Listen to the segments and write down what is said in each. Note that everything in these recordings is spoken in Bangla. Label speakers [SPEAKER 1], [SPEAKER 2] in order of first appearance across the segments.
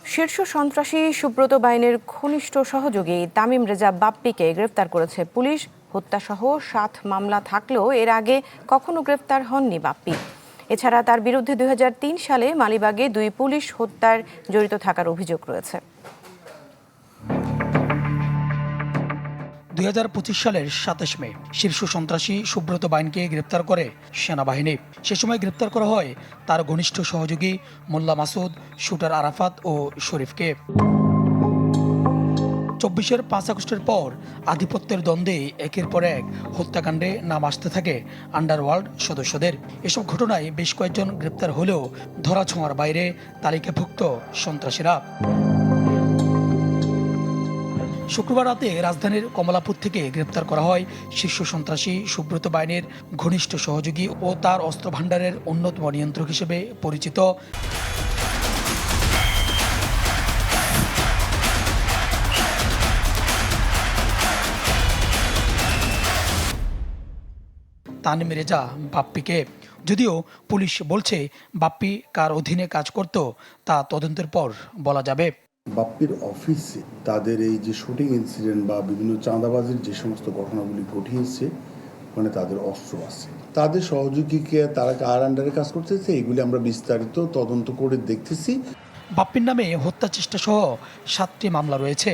[SPEAKER 1] শীর্ষ সন্ত্রাসী সুব্রত বাইনের ঘনিষ্ঠ সহযোগী তামিম রেজা বাপ্পিকে গ্রেফতার করেছে পুলিশ। হত্যাসহ 7 মামলা থাকলেও এর আগে কখনো গ্রেফতার হননি বাপ্পি। এছাড়া তার বিরুদ্ধে 2003 সালে মালিবাগে 2 পুলিশ হত্যার জড়িত থাকার অভিযোগ রয়েছে।
[SPEAKER 2] 2025 সালের 27 মে শীর্ষ সন্ত্রাসী সুব্রত বাইনকে গ্রেপ্তার করে সেনাবাহিনী। সে সময় গ্রেপ্তার করা হয় তার ঘনিষ্ঠ সহযোগী মোল্লা মাসুদ, শুটার আরাফাত ও শরীফকে। 24-এর 5 আগস্টের পর আধিপত্যের দ্বন্দ্বে একের পর এক হত্যাকাণ্ডে নাম আসতে থাকে আন্ডারওয়ার্ল্ড সদস্যদের। এসব ঘটনায় বেশ কয়েকজন গ্রেপ্তার হলেও ধরাছোঁয়ার বাইরে তালিকাভুক্ত সন্ত্রাসীরা। শুক্রবার রাতে রাজধানীর কমলাপুর থেকে গ্রেপ্তার করা হয় শীর্ষ সন্ত্রাসী সুব্রত বাইনের ঘনিষ্ঠ সহযোগী ও তার অস্ত্র ভাণ্ডারের অন্যতম নিয়ন্ত্রক হিসেবে পরিচিত তামিম রেজা বাপ্পিকে। যদিও পুলিশ বলছে বাপ্পি কার অধীনে কাজ করত তা তদন্তের পর বলা যাবে।
[SPEAKER 3] বাপ্পির অফিসে তাদের এই যে শুটিং ইনসিডেন্ট বা বিভিন্ন চাঁদাবাজির যে সমস্ত ঘটনাগুলি ঘটিয়েছে, মানে তাদের অস্ত্র আছে, তাদের সহযোগীকে তারা কার আন্ডারে কাজ করতেছে, এগুলি আমরা বিস্তারিত তদন্ত করে দেখতেছি।
[SPEAKER 2] বাপ্পির নামে হত্যা চেষ্টা সহ 7টি মামলা রয়েছে।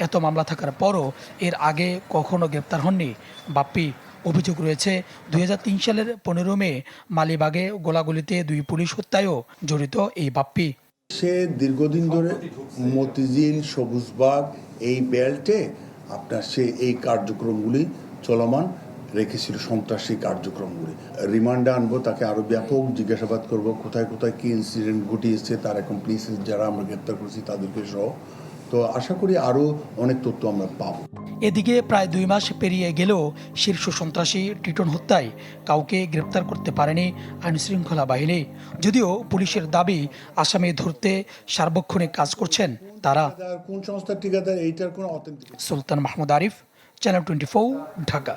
[SPEAKER 2] এত মামলা থাকার পরও এর আগে কখনো গ্রেপ্তার হননি বাপ্পি। অভিযোগ রয়েছে 2003 সালের 15 মে মালিবাগে গোলাগুলিতে 2 পুলিশ হত্যায়ও জড়িত এই বাপ্পি।
[SPEAKER 3] সে দীর্ঘদিন ধরে মতিঝিল, সবুজবাগ এই বেল্টে সে এই কার্যক্রমগুলি চলমান রেখেছিল, সন্ত্রাসী কার্যক্রমগুলি। রিমান্ডে আনবো, তাকে আরও ব্যাপক জিজ্ঞাসাবাদ করব, কোথায় কোথায় কী ইনসিডেন্ট ঘটিয়েছে, তার অ্যাকমপ্লিসেস যারা আমরা গ্রেপ্তার করছি তাদেরকে সহ। তো আশা করি আরও অনেক তথ্য আমরা পাবো।
[SPEAKER 2] এদিকে প্রায় 2 মাস পেরিয়ে গেলেও শীর্ষ সন্ত্রাসী টিটন হত্যায় কাউকে গ্রেপ্তার করতে পারেনি আইনশৃঙ্খলা বাহিনী। যদিও পুলিশের দাবি আসামি ধরতে সার্বক্ষণিক কাজ করছেন তারা।
[SPEAKER 3] কোন সংস্থার ঠিকাদার এইটার কোনো অথেন্টিক।
[SPEAKER 2] সুলতান মাহমুদ আরিফ, চ্যানেল 24, ঢাকা।